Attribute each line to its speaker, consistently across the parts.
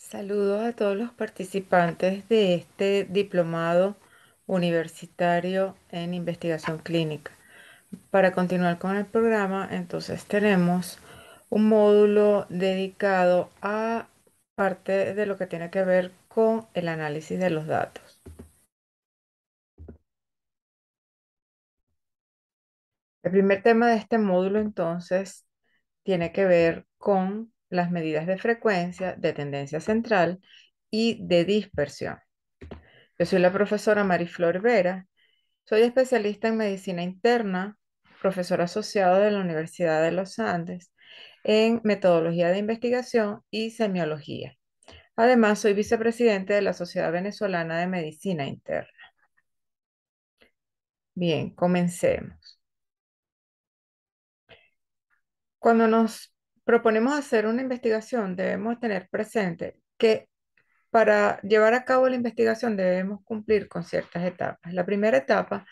Speaker 1: Saludos a todos los participantes de este diplomado universitario en investigación clínica. Para continuar con el programa, entonces tenemos un módulo dedicado a parte de lo que tiene que ver con el análisis de los datos. El primer tema de este módulo entonces tiene que ver con las medidas de frecuencia, de tendencia central y de dispersión. Yo soy la profesora Mariflor Vera. Soy especialista en medicina interna, profesor asociado de la Universidad de los Andes en metodología de investigación y semiología. Además, soy vicepresidente de la Sociedad Venezolana de Medicina Interna. Bien, comencemos. Cuando nos proponemos hacer una investigación, debemos tener presente que para llevar a cabo la investigación debemos cumplir con ciertas etapas. La primera etapa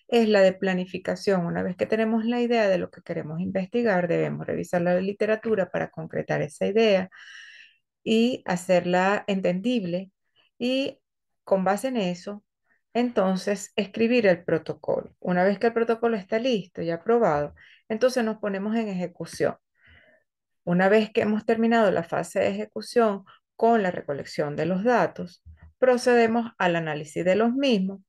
Speaker 1: es la de planificación. Una vez que tenemos la idea de lo que queremos investigar, debemos revisar la literatura para concretar esa idea y hacerla entendible y con base en eso, entonces escribir el protocolo. Una vez que el protocolo está listo y aprobado, entonces nos ponemos en ejecución. Una vez que hemos terminado la fase de ejecución con la recolección de los datos, procedemos al análisis de los mismos,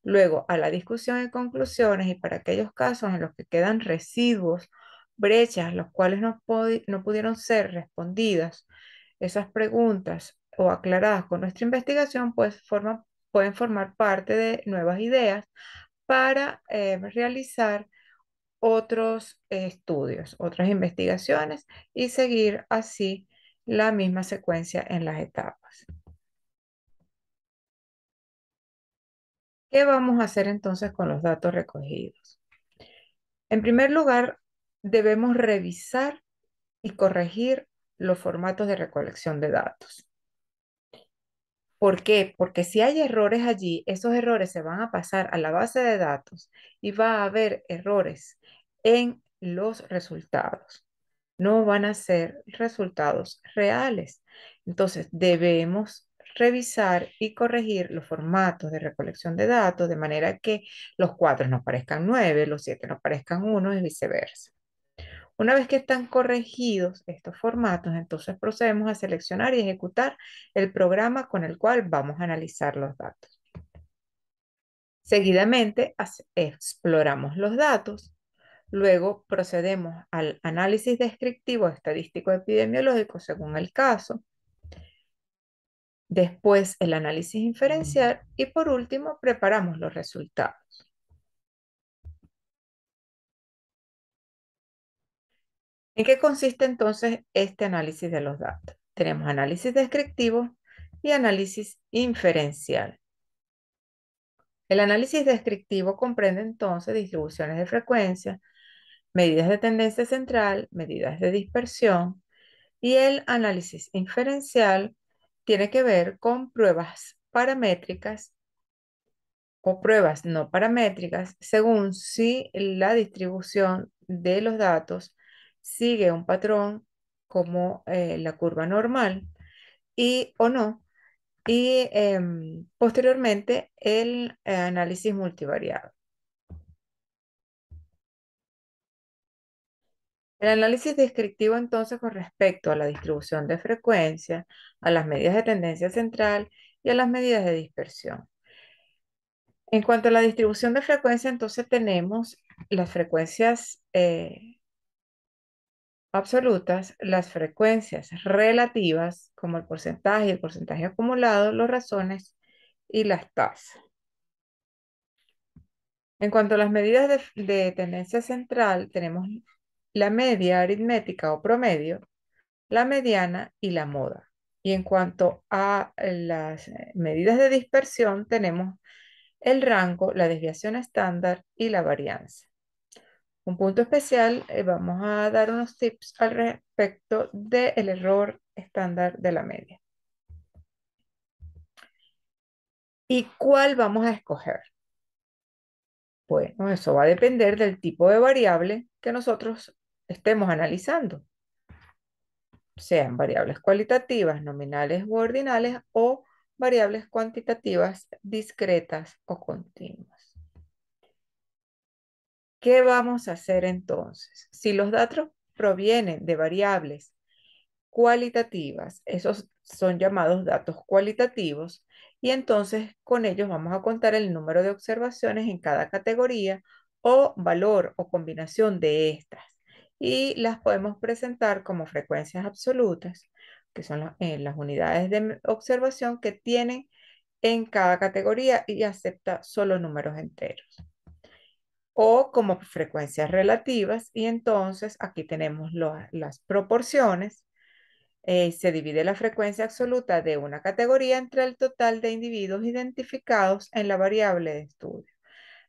Speaker 1: luego a la discusión y conclusiones, y para aquellos casos en los que quedan residuos, brechas, los cuales no pudieron ser respondidas, esas preguntas o aclaradas con nuestra investigación, pues pueden formar parte de nuevas ideas para realizar otros estudios, otras investigaciones y seguir así la misma secuencia en las etapas. ¿Qué vamos a hacer entonces con los datos recogidos? En primer lugar, debemos revisar y corregir los formatos de recolección de datos. ¿Por qué? Porque si hay errores allí, esos errores se van a pasar a la base de datos y va a haber errores en los resultados. No van a ser resultados reales. Entonces, debemos revisar y corregir los formatos de recolección de datos de manera que los 4 nos parezcan 9, los 7 nos parezcan 1 y viceversa. Una vez que están corregidos estos formatos, entonces procedemos a seleccionar y ejecutar el programa con el cual vamos a analizar los datos. Seguidamente, exploramos los datos. Luego procedemos al análisis descriptivo estadístico epidemiológico según el caso. Después el análisis inferencial y por último preparamos los resultados. ¿En qué consiste entonces este análisis de los datos? Tenemos análisis descriptivo y análisis inferencial. El análisis descriptivo comprende entonces distribuciones de frecuencia, medidas de tendencia central, medidas de dispersión, y el análisis inferencial tiene que ver con pruebas paramétricas o pruebas no paramétricas según si la distribución de los datos sigue un patrón como la curva normal y o no. Y posteriormente el análisis multivariado. El análisis descriptivo entonces con respecto a la distribución de frecuencia, a las medidas de tendencia central y a las medidas de dispersión. En cuanto a la distribución de frecuencia, entonces tenemos las frecuencias absolutas, las frecuencias relativas, como el porcentaje acumulado, los razones y las tasas. En cuanto a las medidas de tendencia central, tenemos la media aritmética o promedio, la mediana y la moda. Y en cuanto a las medidas de dispersión, tenemos el rango, la desviación estándar y la varianza. Un punto especial, vamos a dar unos tips al respecto del error estándar de la media. ¿Y cuál vamos a escoger? Bueno, eso va a depender del tipo de variable que nosotros estemos analizando. sean variables cualitativas, nominales u ordinales o variables cuantitativas discretas o continuas. ¿Qué vamos a hacer entonces? Si los datos provienen de variables cualitativas, esos son llamados datos cualitativos, y entonces con ellos vamos a contar el número de observaciones en cada categoría o valor o combinación de estas, y las podemos presentar como frecuencias absolutas, que son las unidades de observación que tienen en cada categoría y acepta solo números enteros, o como frecuencias relativas, y entonces aquí tenemos las proporciones. Se divide la frecuencia absoluta de una categoría entre el total de individuos identificados en la variable de estudio.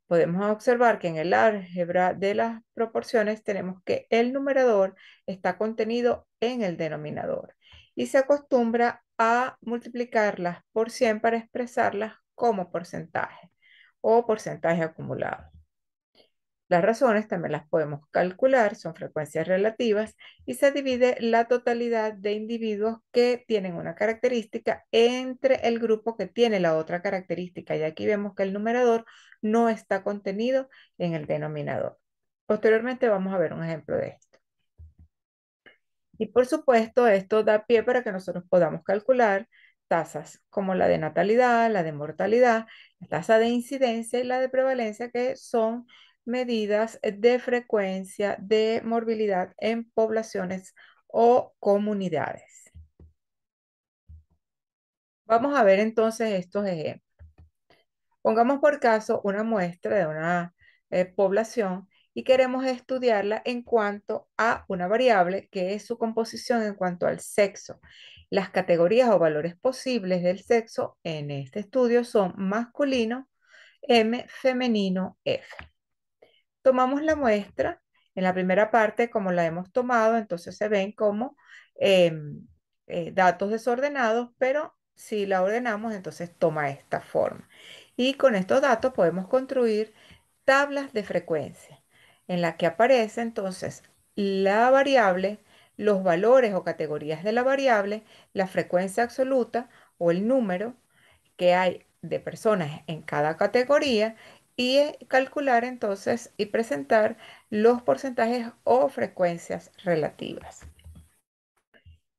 Speaker 1: Podemos observar que en el álgebra de las proporciones tenemos que el numerador está contenido en el denominador y se acostumbra a multiplicarlas por 100 para expresarlas como porcentaje o porcentaje acumulado. Las razones también las podemos calcular, son frecuencias relativas y se divide la totalidad de individuos que tienen una característica entre el grupo que tiene la otra característica. Y aquí vemos que el numerador no está contenido en el denominador. Posteriormente vamos a ver un ejemplo de esto. Y por supuesto, esto da pie para que nosotros podamos calcular tasas como la de natalidad, la de mortalidad, la tasa de incidencia y la de prevalencia, que son medidas de frecuencia de morbilidad en poblaciones o comunidades. Vamos a ver entonces estos ejemplos. Pongamos por caso una muestra de una población y queremos estudiarla en cuanto a una variable que es su composición en cuanto al sexo. Las categorías o valores posibles del sexo en este estudio son masculino, M, femenino, F. Tomamos la muestra en la primera parte como la hemos tomado, entonces se ven como datos desordenados, pero si la ordenamos, entonces toma esta forma. Y con estos datos podemos construir tablas de frecuencia en la que aparece entonces la variable, los valores o categorías de la variable, la frecuencia absoluta o el número que hay de personas en cada categoría, y calcular entonces y presentar los porcentajes o frecuencias relativas.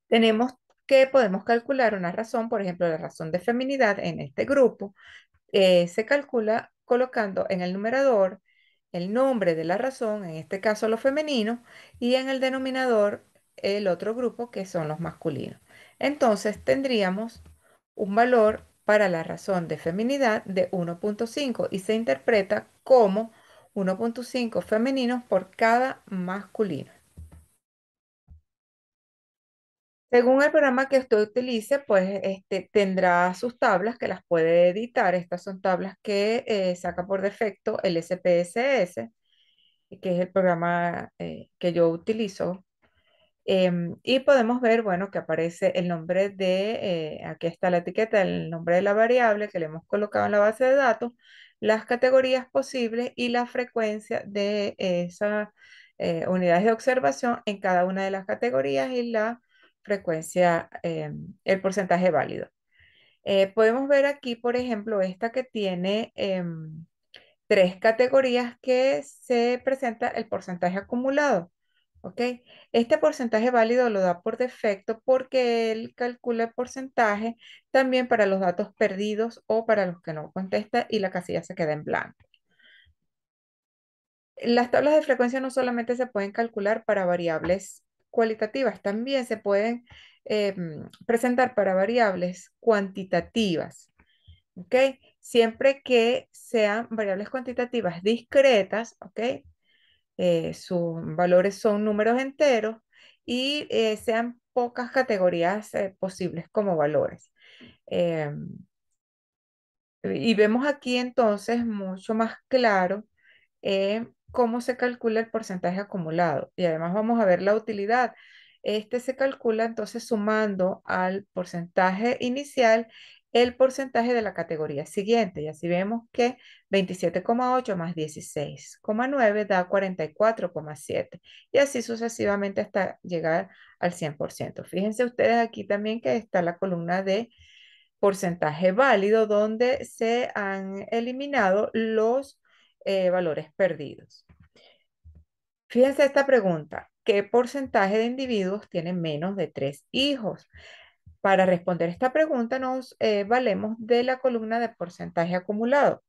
Speaker 1: Tenemos que podemos calcular una razón, por ejemplo, la razón de feminidad en este grupo. Se calcula colocando en el numerador el nombre de la razón, en este caso lo femenino, y en el denominador el otro grupo que son los masculinos. Entonces tendríamos un valor para la razón de feminidad de 1.5 y se interpreta como 1.5 femeninos por cada masculino. Según el programa que usted utilice, pues tendrá sus tablas que las puede editar. Estas son tablas que saca por defecto el SPSS, que es el programa que yo utilizo. Y podemos ver, bueno, que aparece el nombre aquí está la etiqueta, el nombre de la variable que le hemos colocado en la base de datos, las categorías posibles y la frecuencia de esas unidades de observación en cada una de las categorías y la frecuencia, el porcentaje válido. Podemos ver aquí, por ejemplo, esta que tiene tres categorías que se presenta el porcentaje acumulado. ¿Ok? Este porcentaje válido lo da por defecto porque él calcula el porcentaje también para los datos perdidos o para los que no contesta y la casilla se queda en blanco. Las tablas de frecuencia no solamente se pueden calcular para variables cualitativas, también se pueden presentar para variables cuantitativas. ¿Ok? Siempre que sean variables cuantitativas discretas, ¿ok? Sus valores son números enteros y sean pocas categorías posibles como valores. Eh, y vemos aquí entonces mucho más claro cómo se calcula el porcentaje acumulado. Y además vamos a ver la utilidad este se calcula entonces sumando al porcentaje inicial el porcentaje de la categoría siguiente. Y así vemos que 27,8 más 16,9 da 44,7. Y así sucesivamente hasta llegar al 100%. Fíjense ustedes aquí también que está la columna de porcentaje válido donde se han eliminado los valores perdidos. Fíjense esta pregunta. ¿Qué porcentaje de individuos tienen menos de 3 hijos? Para responder esta pregunta nos valemos de la columna de porcentaje acumulado.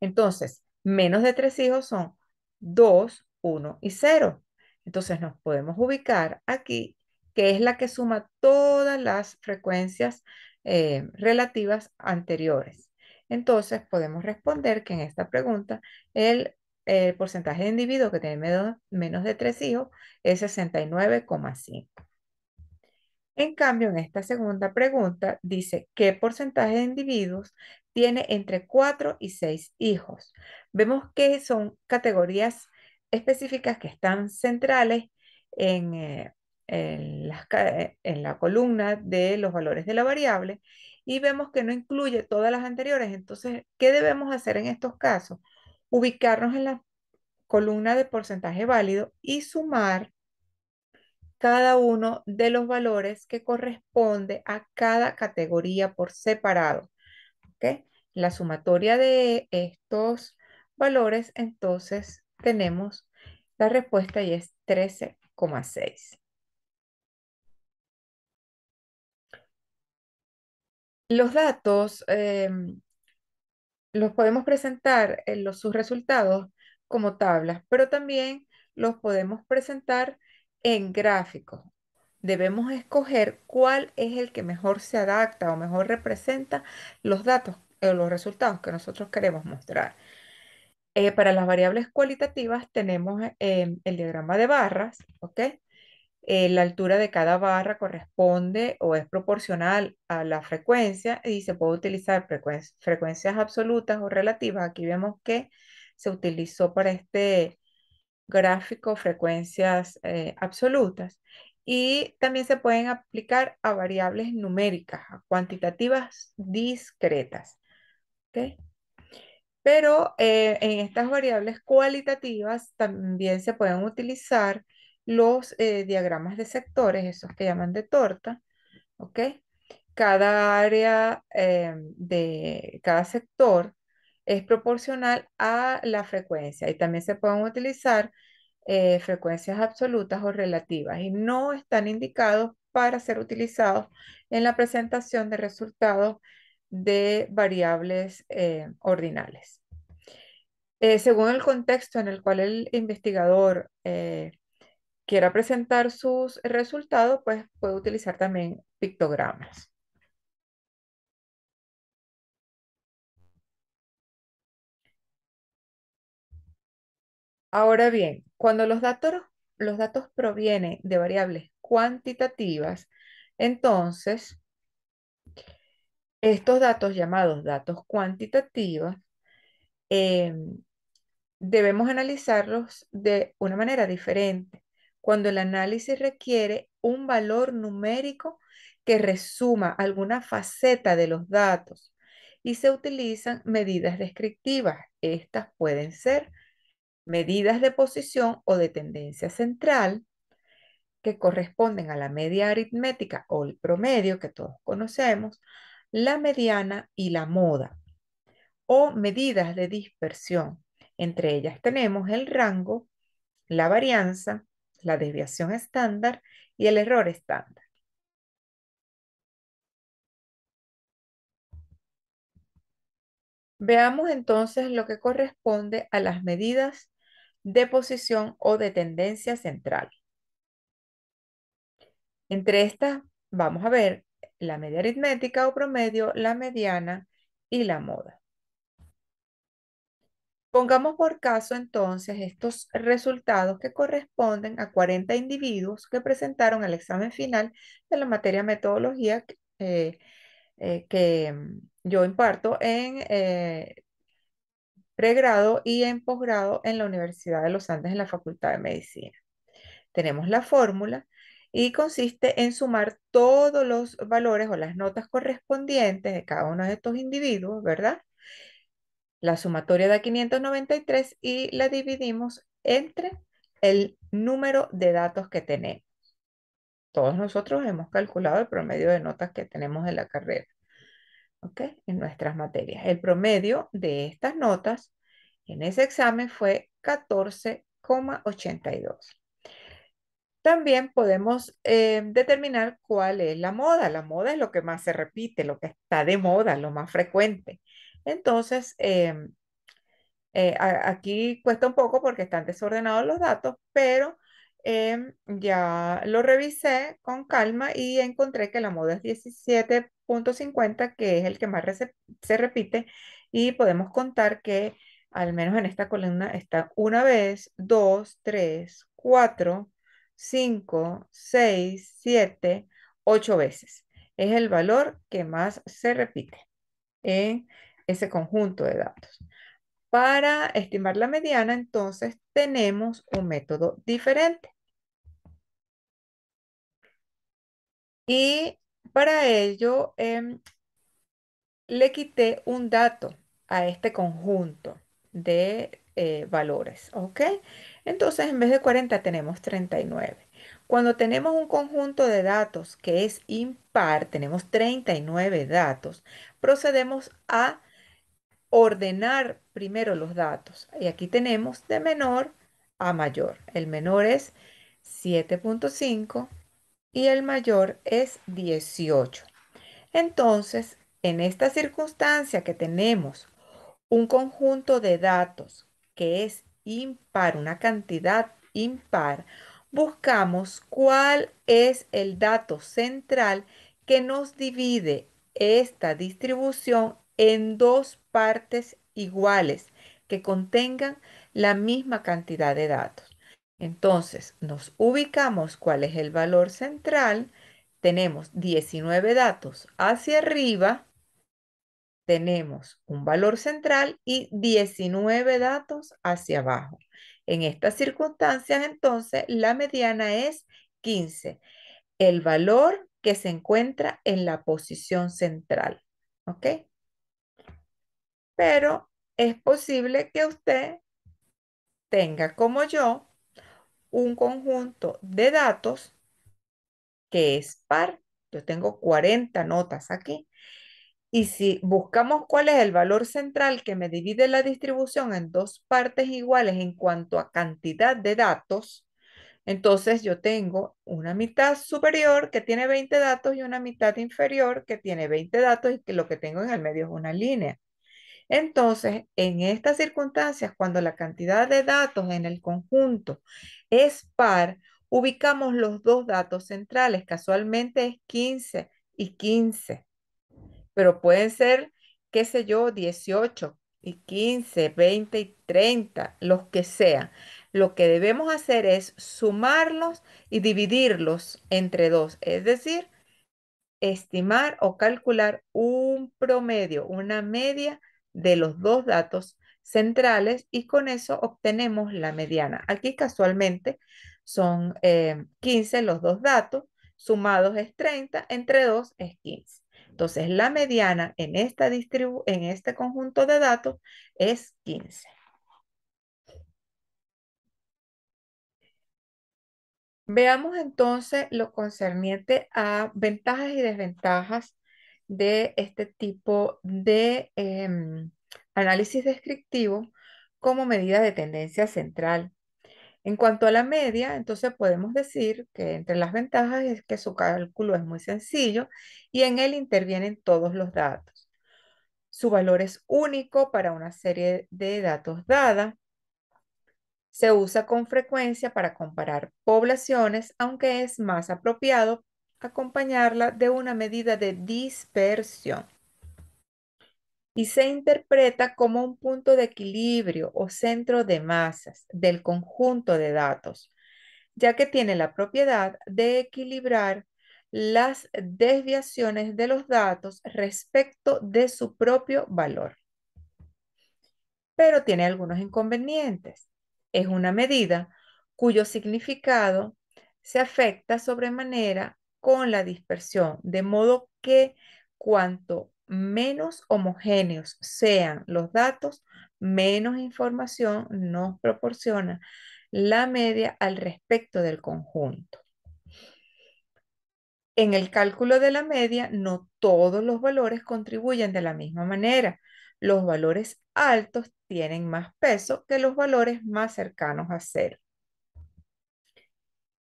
Speaker 1: Entonces, menos de 3 hijos son 2, 1 y 0. Entonces nos podemos ubicar aquí, que es la que suma todas las frecuencias relativas anteriores. Entonces podemos responder que en esta pregunta el porcentaje de individuos que tienen menos de 3 hijos es 69,5. En cambio, en esta segunda pregunta dice, ¿qué porcentaje de individuos tiene entre 4 y 6 hijos? Vemos que son categorías específicas que están centrales en, en la columna de los valores de la variable y vemos que no incluye todas las anteriores. Entonces, ¿qué debemos hacer en estos casos? Ubicarnos en la columna de porcentaje válido y sumar cada uno de los valores que corresponde a cada categoría por separado. ¿Ok? La sumatoria de estos valores, entonces tenemos la respuesta y es 13,6. Los datos los podemos presentar en sus resultados como tablas, pero también los podemos presentar en gráficos. Debemos escoger cuál es el que mejor se adapta o mejor representa los datos o los resultados que nosotros queremos mostrar. Para las variables cualitativas tenemos el diagrama de barras, ¿ok? La altura de cada barra corresponde o es proporcional a la frecuencia y se puede utilizar frecuencias absolutas o relativas. Aquí vemos que se utilizó para este gráfico frecuencias absolutas y también se pueden aplicar a variables numéricas, a cuantitativas discretas. ¿Ok? Pero en estas variables cualitativas también se pueden utilizar los diagramas de sectores, esos que llaman de torta, ¿ok? Cada área de cada sector es proporcional a la frecuencia y también se pueden utilizar frecuencias absolutas o relativas y no están indicados para ser utilizados en la presentación de resultados de variables ordinales. Según el contexto en el cual el investigador quiera presentar sus resultados, pues puede utilizar también pictogramas. Ahora bien, cuando los datos provienen de variables cuantitativas, entonces estos datos llamados datos cuantitativos eh, debemos analizarlos de una manera diferente. Cuando el análisis requiere un valor numérico que resuma alguna faceta de los datos y se utilizan medidas descriptivas. Estas pueden ser medidas de posición o de tendencia central que corresponden a la media aritmética o el promedio que todos conocemos, la mediana y la moda, o medidas de dispersión. Entre ellas tenemos el rango, la varianza, la desviación estándar y el error estándar. Veamos entonces lo que corresponde a las medidas de posición o de tendencia central. Entre estas vamos a ver la media aritmética o promedio, la mediana y la moda. Pongamos por caso entonces estos resultados que corresponden a 40 individuos que presentaron el examen final de la materia metodología que yo imparto en pregrado y en posgrado en la Universidad de los Andes en la Facultad de Medicina. Tenemos la fórmula y consiste en sumar todos los valores o las notas correspondientes de cada uno de estos individuos, ¿verdad? La sumatoria da 593 y la dividimos entre el número de datos que tenemos. Todos nosotros hemos calculado el promedio de notas que tenemos en la carrera, ¿ok? En nuestras materias. El promedio de estas notas en ese examen fue 14,82. También podemos determinar cuál es la moda. La moda es lo que más se repite, lo que está de moda, lo más frecuente. Entonces, aquí cuesta un poco porque están desordenados los datos, pero ya lo revisé con calma y encontré que la moda es 17,50, que es el que más se repite, y podemos contar que al menos en esta columna está una vez, dos, tres, cuatro, cinco, seis, siete, ocho veces. Es el valor que más se repite en ese conjunto de datos. Para estimar la mediana, entonces tenemos un método diferente. Y para ello le quité un dato a este conjunto de valores, ¿ok? Entonces en vez de 40 tenemos 39. Cuando tenemos un conjunto de datos que es impar, tenemos 39 datos, procedemos a ordenar primero los datos. Y aquí tenemos de menor a mayor. El menor es 7,5 y el mayor es 18. Entonces, en esta circunstancia que tenemos un conjunto de datos que es impar, una cantidad impar, buscamos cuál es el dato central que nos divide esta distribución en dos partes iguales que contengan la misma cantidad de datos. Entonces, nos ubicamos cuál es el valor central. Tenemos 19 datos hacia arriba, tenemos un valor central y 19 datos hacia abajo. En estas circunstancias, entonces, la mediana es 15, el valor que se encuentra en la posición central. ¿Ok? Pero es posible que usted tenga, como yo, un conjunto de datos que es par. Yo tengo 40 notas aquí. Y si buscamos cuál es el valor central que me divide la distribución en dos partes iguales en cuanto a cantidad de datos, entonces yo tengo una mitad superior que tiene 20 datos y una mitad inferior que tiene 20 datos y que lo que tengo en el medio es una línea. Entonces, en estas circunstancias, cuando la cantidad de datos en el conjunto es par, ubicamos los dos datos centrales. Casualmente es 15 y 15, pero pueden ser, qué sé yo, 18 y 15, 20 y 30, los que sean. Lo que debemos hacer es sumarlos y dividirlos entre dos, es decir, estimar o calcular un promedio, una media de los dos datos centrales y con eso obtenemos la mediana. Aquí casualmente son 15 los dos datos, sumados es 30, entre 2 es 15. Entonces la mediana en en este conjunto de datos es 15. Veamos entonces lo concerniente a ventajas y desventajas de este tipo de análisis descriptivo como medida de tendencia central. En cuanto a la media, entonces podemos decir que entre las ventajas es que su cálculo es muy sencillo y en él intervienen todos los datos. Su valor es único para una serie de datos dada. Se usa con frecuencia para comparar poblaciones, aunque es más apropiado acompañarla de una medida de dispersión. Y se interpreta como un punto de equilibrio o centro de masas del conjunto de datos, ya que tiene la propiedad de equilibrar las desviaciones de los datos respecto de su propio valor. Pero tiene algunos inconvenientes. Es una medida cuyo significado se afecta sobremanera con la dispersión, de modo que cuanto menos homogéneos sean los datos, menos información nos proporciona la media al respecto del conjunto. En el cálculo de la media, no todos los valores contribuyen de la misma manera. Los valores altos tienen más peso que los valores más cercanos a cero.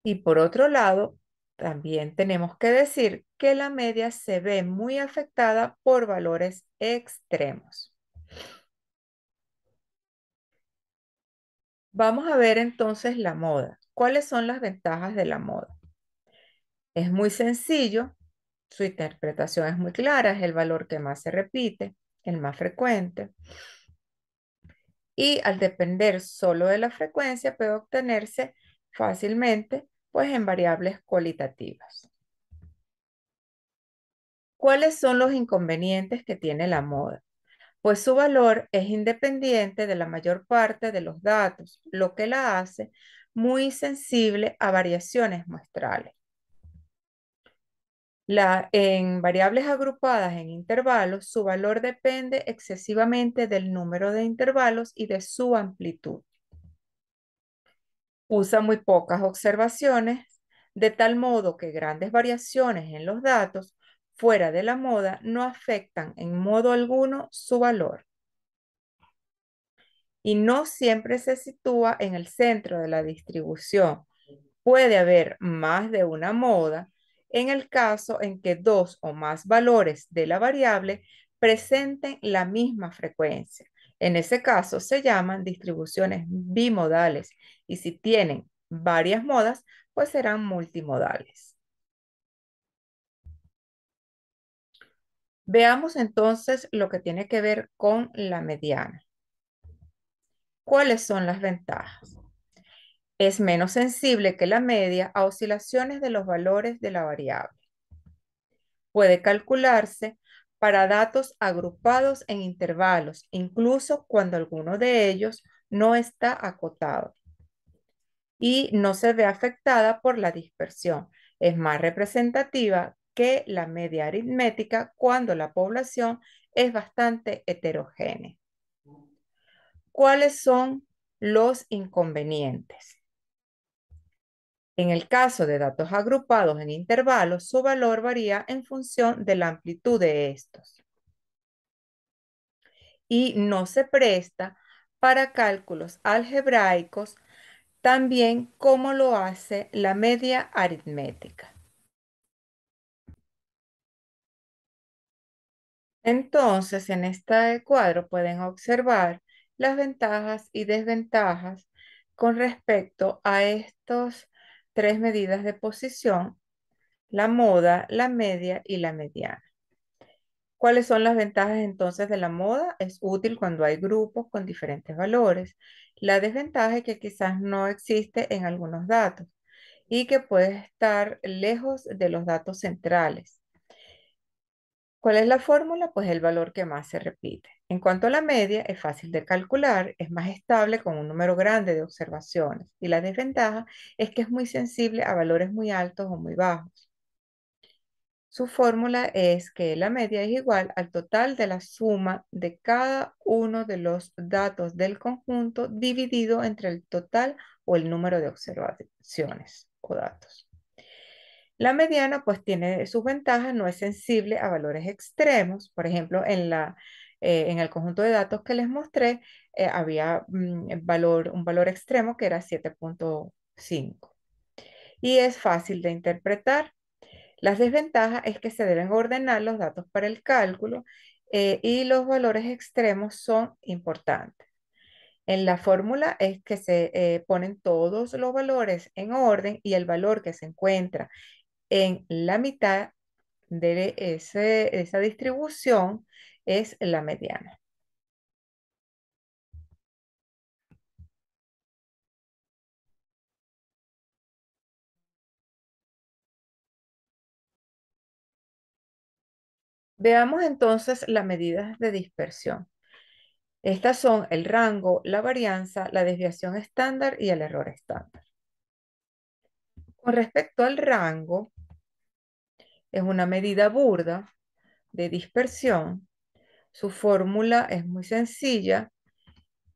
Speaker 1: Y por otro lado, también tenemos que decir que la media se ve muy afectada por valores extremos. Vamos a ver entonces la moda. ¿Cuáles son las ventajas de la moda? Es muy sencillo, su interpretación es muy clara, es el valor que más se repite, el más frecuente. Y al depender solo de la frecuencia puede obtenerse fácilmente, pues en variables cualitativas. ¿Cuáles son los inconvenientes que tiene la moda? Pues su valor es independiente de la mayor parte de los datos, lo que la hace muy sensible a variaciones muestrales. En variables agrupadas en intervalos, su valor depende excesivamente del número de intervalos y de su amplitud. Usa muy pocas observaciones, de tal modo que grandes variaciones en los datos fuera de la moda no afectan en modo alguno su valor. Y no siempre se sitúa en el centro de la distribución. Puede haber más de una moda en el caso en que dos o más valores de la variable presenten la misma frecuencia. En ese caso se llaman distribuciones bimodales y si tienen varias modas, pues serán multimodales. Veamos entonces lo que tiene que ver con la mediana. ¿Cuáles son las ventajas? Es menos sensible que la media a oscilaciones de los valores de la variable. Puede calcularse para datos agrupados en intervalos, incluso cuando alguno de ellos no está acotado. Y no se ve afectada por la dispersión. Es más representativa que la media aritmética cuando la población es bastante heterogénea. ¿Cuáles son los inconvenientes? En el caso de datos agrupados en intervalos, su valor varía en función de la amplitud de estos y no se presta para cálculos algebraicos tan bien como lo hace la media aritmética. Entonces, en este cuadro pueden observar las ventajas y desventajas con respecto a estas tres medidas de posición: la moda, la media y la mediana. ¿Cuáles son las ventajas entonces de la moda? Es útil cuando hay grupos con diferentes valores. La desventaja es que quizás no existe en algunos datos y que puede estar lejos de los datos centrales. ¿Cuál es la fórmula? Pues el valor que más se repite. En cuanto a la media, es fácil de calcular, es más estable con un número grande de observaciones. Y la desventaja es que es muy sensible a valores muy altos o muy bajos. Su fórmula es que la media es igual al total de la suma de cada uno de los datos del conjunto dividido entre el total o el número de observaciones o datos. La mediana pues tiene sus ventajas, no es sensible a valores extremos. Por ejemplo, en el conjunto de datos que les mostré, había un valor extremo que era 7.5 y es fácil de interpretar. Las desventajas es que se deben ordenar los datos para el cálculo y los valores extremos son importantes. En la fórmula es que se ponen todos los valores en orden y el valor que se encuentra en la mitad de esa distribución es la mediana. Veamos entonces las medidas de dispersión. Estas son el rango, la varianza, la desviación estándar y el error estándar. Con respecto al rango, es una medida burda de dispersión. Su fórmula es muy sencilla,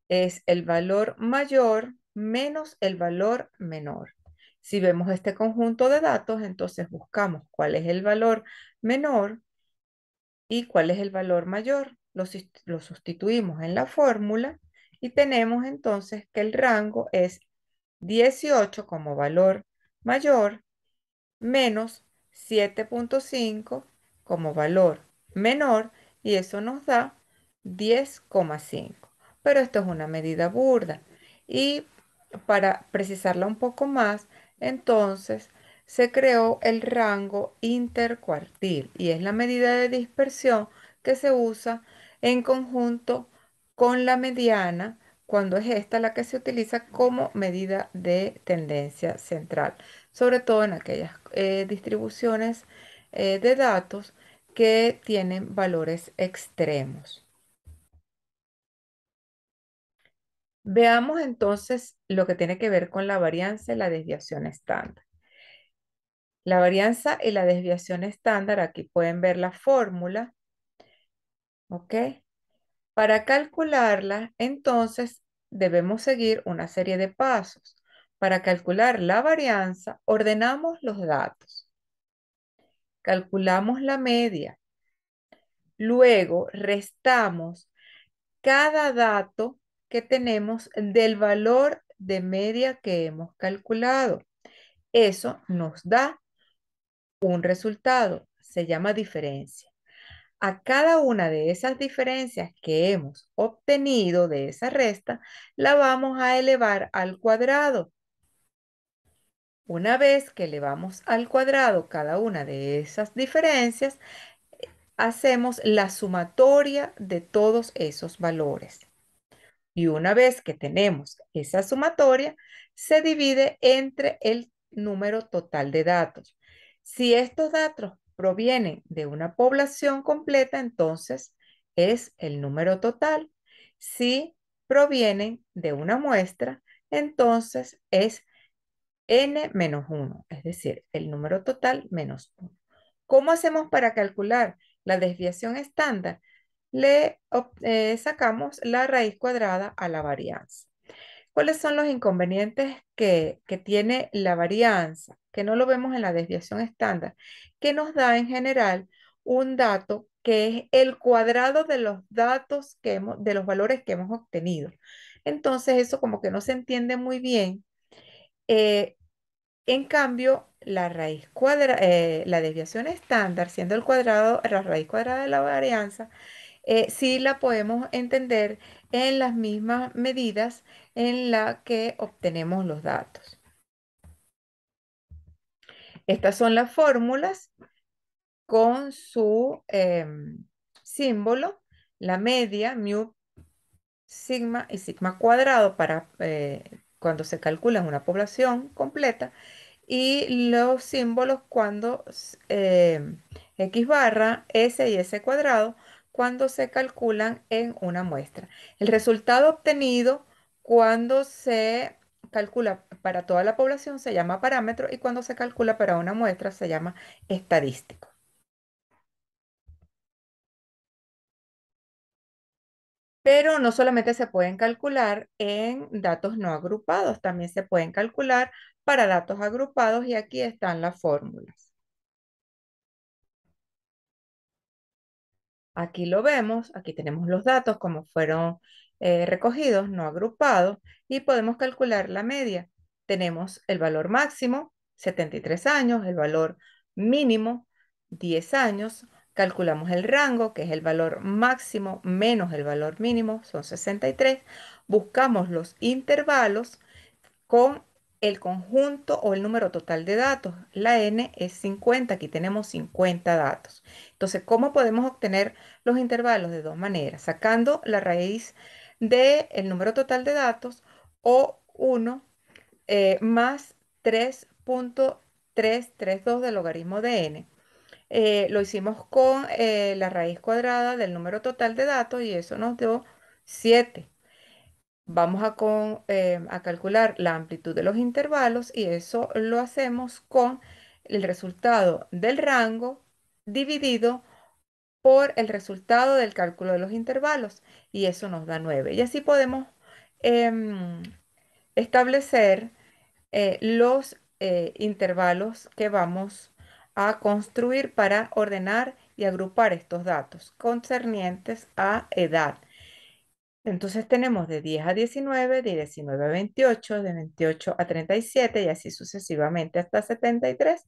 Speaker 1: es el valor mayor menos el valor menor. Si vemos este conjunto de datos, entonces buscamos cuál es el valor menor y cuál es el valor mayor. Lo sustituimos en la fórmula y tenemos entonces que el rango es 18 como valor mayor menos 7,5 como valor menor y eso nos da 10,5. Pero esto es una medida burda y para precisarla un poco más, entonces se creó el rango intercuartil y es la medida de dispersión que se usa en conjunto con la mediana cuando es esta la que se utiliza como medida de tendencia central, sobre todo en aquellas distribuciones de datos que tienen valores extremos. Veamos entonces lo que tiene que ver con la varianza y la desviación estándar. La varianza y la desviación estándar, aquí pueden ver la fórmula, ¿ok? Para calcularla, entonces debemos seguir una serie de pasos. Para calcular la varianza, ordenamos los datos, calculamos la media, luego restamos cada dato que tenemos del valor de media que hemos calculado. Eso nos da un resultado, se llama diferencia. A cada una de esas diferencias que hemos obtenido de esa resta, la vamos a elevar al cuadrado. Una vez que elevamos al cuadrado cada una de esas diferencias, hacemos la sumatoria de todos esos valores. Y una vez que tenemos esa sumatoria, se divide entre el número total de datos. Si estos datos provienen de una población completa, entonces es el número total. Si provienen de una muestra, entonces es n-1, es decir, el número total menos 1. ¿Cómo hacemos para calcular la desviación estándar? Sacamos la raíz cuadrada a la varianza. ¿Cuáles son los inconvenientes que tiene la varianza? Que no lo vemos en la desviación estándar, que nos da en general un dato que es el cuadrado de los datos de los valores que hemos obtenido. Entonces eso como que no se entiende muy bien. Eh, en cambio, la desviación estándar, siendo el cuadrado, la raíz cuadrada de la varianza, sí la podemos entender en las mismas medidas en las que obtenemos los datos. Estas son las fórmulas con su símbolo, la media, mu, sigma y sigma cuadrado para cuando se calcula en una población completa y los símbolos cuando x barra, s y s cuadrado cuando se calculan en una muestra. El resultado obtenido cuando se calcula para toda la población se llama parámetro y cuando se calcula para una muestra se llama estadístico. Pero no solamente se pueden calcular en datos no agrupados, también se pueden calcular para datos agrupados y aquí están las fórmulas. Aquí lo vemos, aquí tenemos los datos como fueron recogidos, no agrupados, y podemos calcular la media. Tenemos el valor máximo, 73 años, el valor mínimo, 10 años. Calculamos el rango, que es el valor máximo menos el valor mínimo, son 63. Buscamos los intervalos con el conjunto o el número total de datos. La n es 50, aquí tenemos 50 datos. Entonces, ¿cómo podemos obtener los intervalos? De dos maneras, sacando la raíz del número total de datos o 1 más 3,332 del logaritmo de n. Lo hicimos con la raíz cuadrada del número total de datos y eso nos dio 7. Vamos a calcular la amplitud de los intervalos y eso lo hacemos con el resultado del rango dividido por el resultado del cálculo de los intervalos y eso nos da 9. Y así podemos em, establecer los intervalos que vamos a construir para ordenar y agrupar estos datos concernientes a edad. Entonces tenemos de 10 a 19, de 19 a 28, de 28 a 37 y así sucesivamente hasta 73.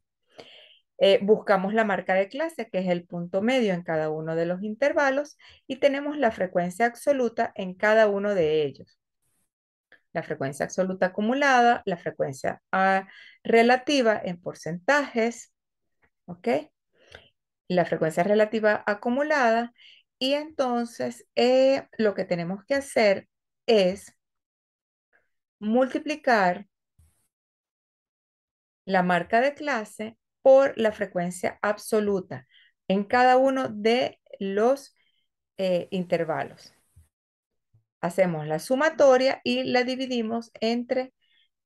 Speaker 1: Buscamos la marca de clase, que es el punto medio en cada uno de los intervalos, y tenemos la frecuencia absoluta en cada uno de ellos. La frecuencia absoluta acumulada, la frecuencia relativa en porcentajes, ¿ok? La frecuencia relativa acumulada, y entonces lo que tenemos que hacer es multiplicar la marca de clase por la frecuencia absoluta en cada uno de los intervalos. Hacemos la sumatoria y la dividimos entre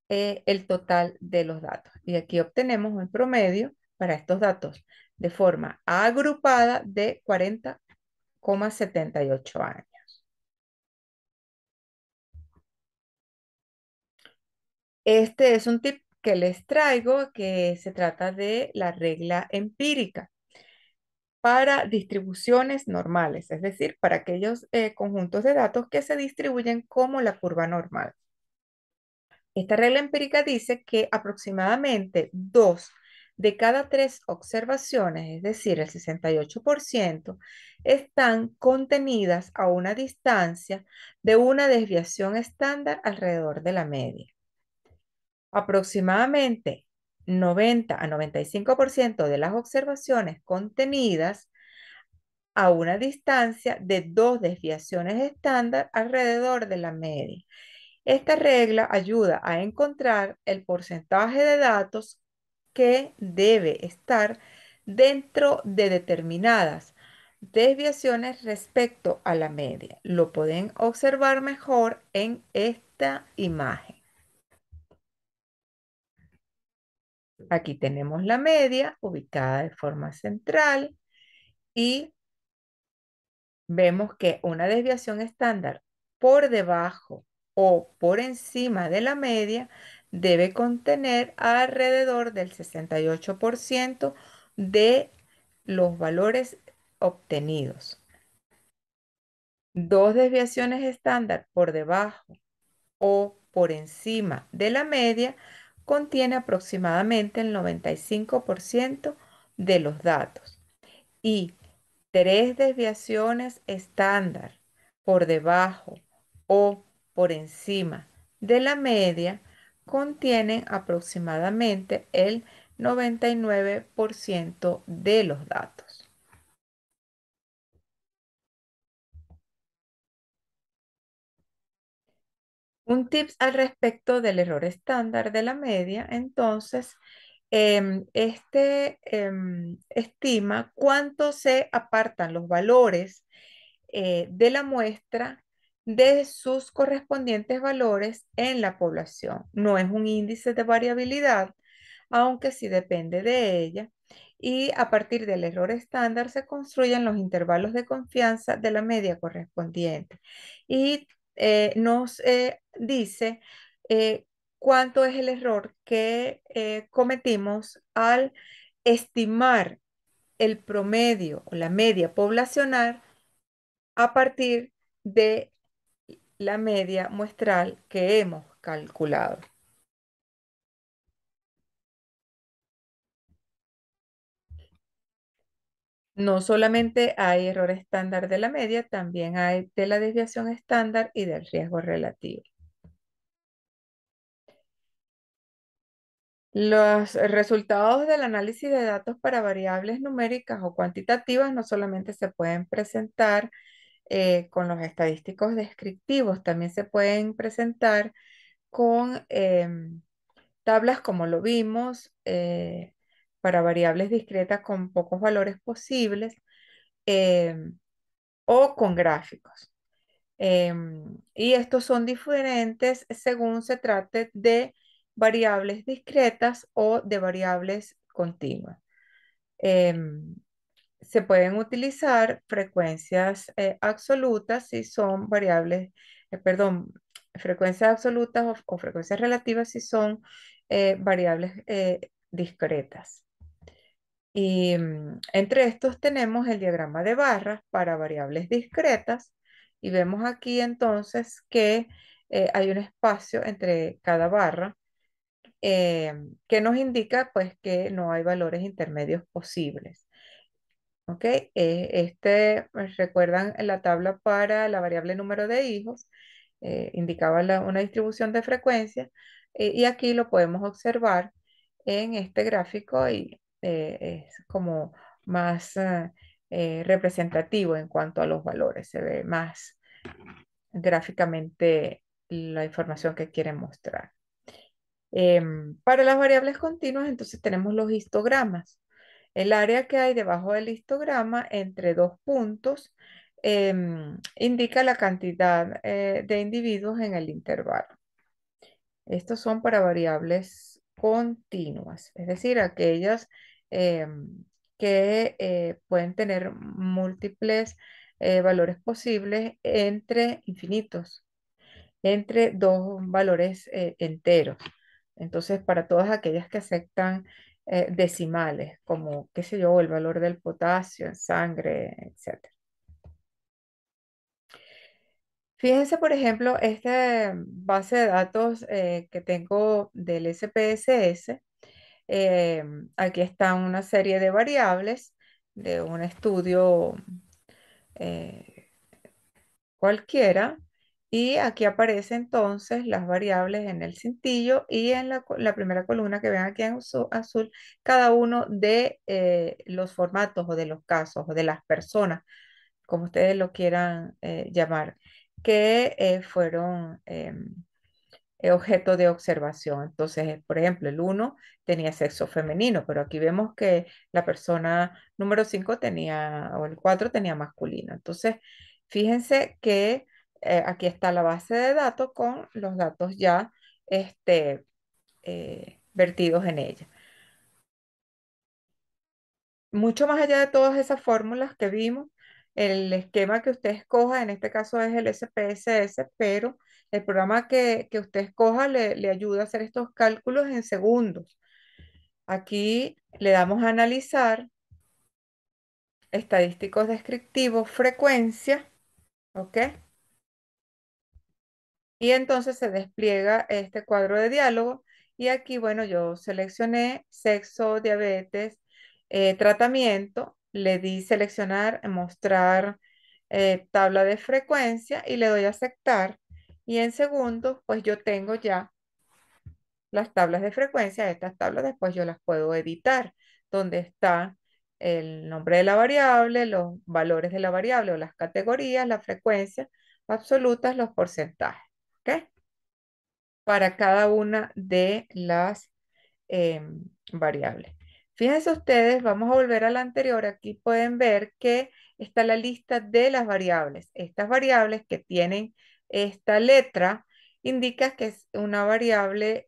Speaker 1: el total de los datos. Y aquí obtenemos un promedio para estos datos de forma agrupada de 40,78 años. Este es un tip que les traigo que se trata de la regla empírica para distribuciones normales, es decir, para aquellos conjuntos de datos que se distribuyen como la curva normal. Esta regla empírica dice que aproximadamente 2 de cada 3 observaciones, es decir, el 68%, están contenidas a una distancia de una desviación estándar alrededor de la media. Aproximadamente 90 a 95% de las observaciones contenidas a una distancia de 2 desviaciones estándar alrededor de la media. Esta regla ayuda a encontrar el porcentaje de datos que debe estar dentro de determinadas desviaciones respecto a la media. Lo pueden observar mejor en esta imagen. Aquí tenemos la media ubicada de forma central y vemos que una desviación estándar por debajo o por encima de la media debe contener alrededor del 68% de los valores obtenidos. 2 desviaciones estándar por debajo o por encima de la media contiene aproximadamente el 95% de los datos. Y 3 desviaciones estándar por debajo o por encima de la media contienen aproximadamente el 99% de los datos. Un tips al respecto del error estándar de la media, entonces, estima cuánto se apartan los valores de la muestra de sus correspondientes valores en la población. No es un índice de variabilidad, aunque sí depende de ella. Y a partir del error estándar se construyen los intervalos de confianza de la media correspondiente. Y nos dice cuánto es el error que cometimos al estimar el promedio o la media poblacional a partir de la media muestral que hemos calculado. No solamente hay error estándar de la media, también hay de la desviación estándar y del riesgo relativo. Los resultados del análisis de datos para variables numéricas o cuantitativas no solamente se pueden presentar con los estadísticos descriptivos, también se pueden presentar con tablas como lo vimos, para variables discretas con pocos valores posibles, o con gráficos. Y estos son diferentes según se trate de variables discretas o de variables continuas. Em, Se pueden utilizar frecuencias absolutas si son variables, perdón, frecuencias absolutas o frecuencias relativas si son variables discretas. Y entre estos tenemos el diagrama de barras para variables discretas y vemos aquí entonces que hay un espacio entre cada barra que nos indica pues que no hay valores intermedios posibles. ¿Ok? Recuerdan la tabla para la variable número de hijos, indicaba una distribución de frecuencia y aquí lo podemos observar en este gráfico y es como más representativo en cuanto a los valores, se ve más gráficamente la información que quieren mostrar. Para las variables continuas, entonces tenemos los histogramas. El área que hay debajo del histograma entre dos puntos indica la cantidad de individuos en el intervalo. Estos son para variables continuas, es decir, aquellas que pueden tener múltiples valores posibles entre infinitos, entre dos valores enteros. Entonces, para todas aquellas que aceptan decimales, como, qué sé yo, el valor del potasio en sangre, etc. Fíjense, por ejemplo, esta base de datos que tengo del SPSS. Aquí está una serie de variables de un estudio eh, cualquiera. Y aquí aparecen entonces las variables en el cintillo y en la primera columna que ven aquí en azul, cada uno de los formatos o de los casos o de las personas, como ustedes lo quieran llamar, que fueron objeto de observación. Entonces, por ejemplo, el uno tenía sexo femenino, pero aquí vemos que la persona número 5 tenía, o el 4 tenía masculino. Entonces, fíjense que aquí está la base de datos con los datos ya este, vertidos en ella. Mucho más allá de todas esas fórmulas que vimos, el esquema que usted escoja, en este caso es el SPSS, pero el programa que usted escoja le ayuda a hacer estos cálculos en segundos. Aquí le damos a analizar estadísticos descriptivos, frecuencia, ¿ok? Y entonces se despliega este cuadro de diálogo y aquí, bueno, yo seleccioné sexo, diabetes, tratamiento, le di seleccionar, mostrar tabla de frecuencia y le doy a aceptar. Y en segundos, pues yo tengo ya las tablas de frecuencia. Estas tablas después yo las puedo editar, donde está el nombre de la variable, los valores de la variable o las categorías, la frecuencia absolutas, los porcentajes. ¿Ok? Para cada una de las variables. Fíjense ustedes, vamos a volver a la anterior. Aquí pueden ver que está la lista de las variables. Estas variables que tienen esta letra indica que es una variable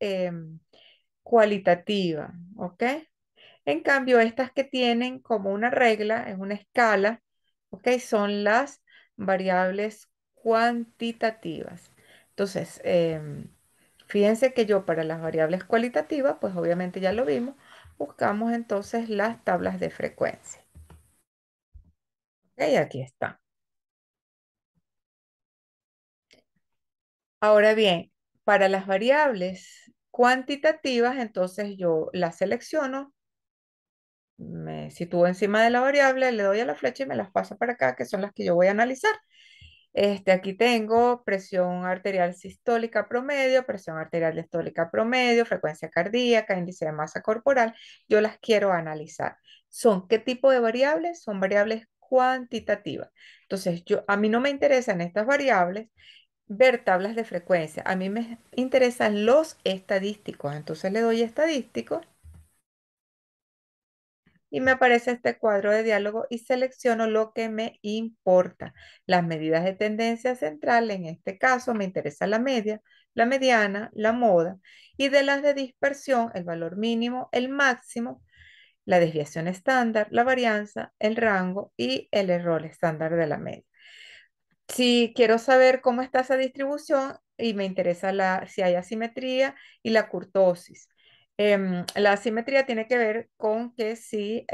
Speaker 1: cualitativa, ¿ok? En cambio, estas que tienen como una regla, es una escala, ¿ok? Son las variables cuantitativas. Entonces, fíjense que yo para las variables cualitativas, pues obviamente ya lo vimos, buscamos entonces las tablas de frecuencia. ¿Ok? Aquí está. Ahora bien, para las variables cuantitativas, entonces yo las selecciono, me sitúo encima de la variable, le doy a la flecha y me las pasa para acá, que son las que yo voy a analizar. Aquí tengo presión arterial sistólica promedio, presión arterial diastólica promedio, frecuencia cardíaca, índice de masa corporal. Yo las quiero analizar. ¿Qué tipo de variables? Son variables cuantitativas. Entonces, a mí no me interesan estas variables ver tablas de frecuencia. A mí me interesan los estadísticos. Entonces le doy estadísticos y me aparece este cuadro de diálogo y selecciono lo que me importa. Las medidas de tendencia central, en este caso me interesa la media, la mediana, la moda y de las de dispersión, el valor mínimo, el máximo, la desviación estándar, la varianza, el rango y el error estándar de la media. Si quiero saber cómo está esa distribución y me interesa si hay asimetría y la kurtosis. La asimetría tiene que ver con que si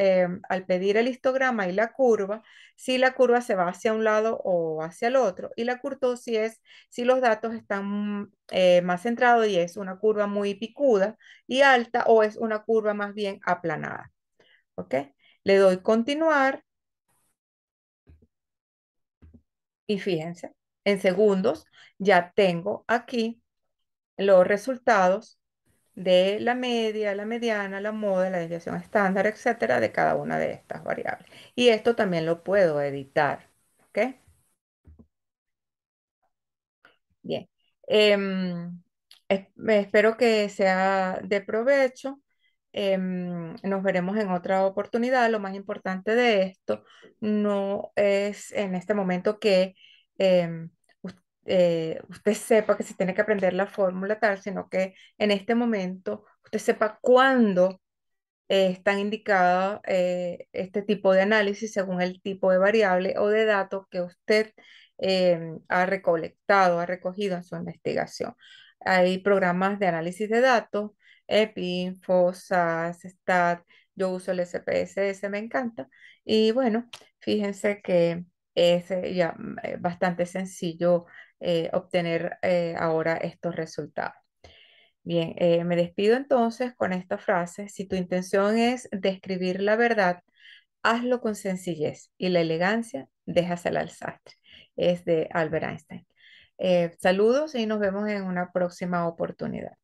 Speaker 1: al pedir el histograma y la curva, si la curva se va hacia un lado o hacia el otro, y la kurtosis es si los datos están más centrados y es una curva muy picuda y alta o es una curva más bien aplanada. ¿Ok? Le doy continuar y fíjense, en segundos ya tengo aquí los resultados de la media, la mediana, la moda, la desviación estándar, etcétera, de cada una de estas variables. Y esto también lo puedo editar. ¿Ok? Bien. Espero que sea de provecho. Nos veremos en otra oportunidad. Lo más importante de esto no es en este momento que em, us- usted sepa que se tiene que aprender la fórmula tal, sino que en este momento usted sepa cuándo están indicadas este tipo de análisis según el tipo de variable o de datos que usted ha recolectado, ha recogido en su investigación. Hay programas de análisis de datos, EPIINFO, SAS, STAT, yo uso el SPSS, me encanta. Y bueno, fíjense que es ya bastante sencillo obtener ahora estos resultados. Bien, me despido entonces con esta frase. Si tu intención es describir la verdad, hazlo con sencillez y la elegancia, déjasela al sastre. Es de Albert Einstein. Saludos y nos vemos en una próxima oportunidad.